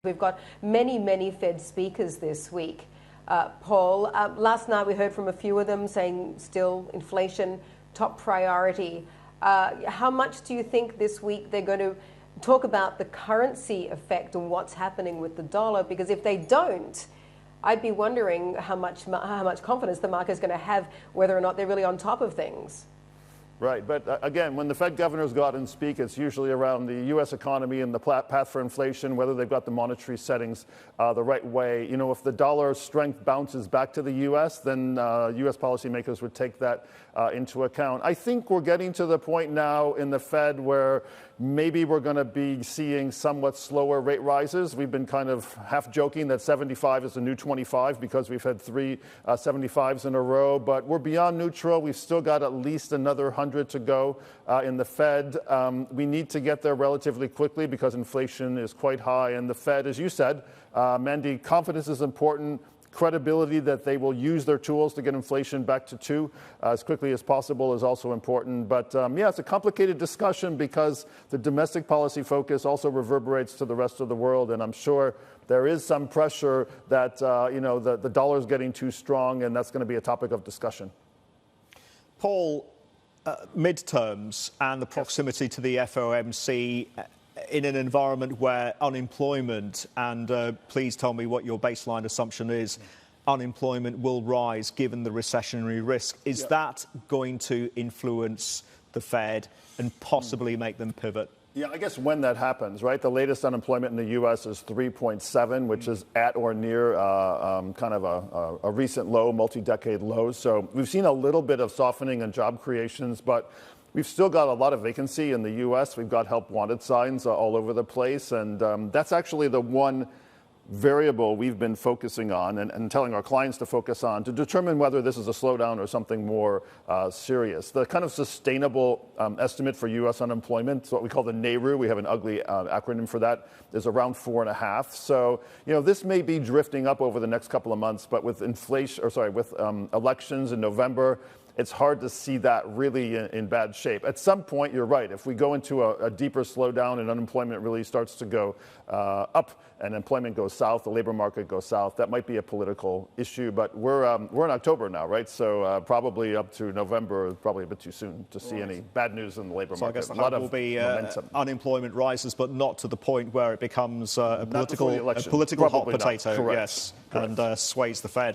We've got many Fed speakers this week, Paul. Last night we heard from a few of them saying still inflation top priority. How much do you think this week they're going to talk about the currency effect and what's happening with the dollar? Because if they don't, I'd be wondering how much confidence the market is going to have, whether or not they're really on top of things. Right, but again, when the Fed governors go out and speak, it's usually around the U.S. economy and the path for inflation, whether they've got the monetary settings the right way. You know, if the dollar strength bounces back to the U.S., then U.S. policymakers would take that into account. I think we're getting to the point now in the Fed where maybe we're going to be seeing somewhat slower rate rises. We've been kind of half joking that 75 is the new 25 because we've had three 75s in a row, but we're beyond neutral. We've still got at least another 100 to go in the Fed. We need to get there relatively quickly because inflation is quite high. And the Fed, as you said, Mandy, confidence is important. Credibility that they will use their tools to get inflation back to 2 as quickly as possible is also important. But yeah, it's a complicated discussion because the domestic policy focus also reverberates to the rest of the world. And I'm sure there is some pressure that, the dollar is getting too strong, and that's going to be a topic of discussion. Paul, midterms and the proximity to the FOMC in an environment where unemployment, and please tell me what your baseline assumption is, unemployment will rise given the recessionary risk. Is that going to influence the Fed and possibly make them pivot? Yeah, I guess when that happens, right? The latest unemployment in the U.S. is 3.7, which is at or near kind of a recent low, multi-decade low. So we've seen a little bit of softening in job creations, but we've still got a lot of vacancy in the U.S. We've got help wanted signs all over the place. And that's actually the one variable we've been focusing on and telling our clients to focus on to determine whether this is a slowdown or something more serious. The kind of sustainable estimate for U.S. unemployment, what we call the NAIRU, we have an ugly acronym for that, is around 4.5. So, this may be drifting up over the next couple of months, but with elections in November, it's hard to see that really in bad shape. At some point, you're right. If we go into a deeper slowdown and unemployment really starts to go up and employment goes south, the labor market goes south, that might be a political issue. But we're in October now, right? So probably up to November, probably a bit too soon to see any bad news in the labor market. So I guess the hope will be unemployment rises, but not to the point where it becomes a political hot potato. Correct. Yes, and sways the Fed.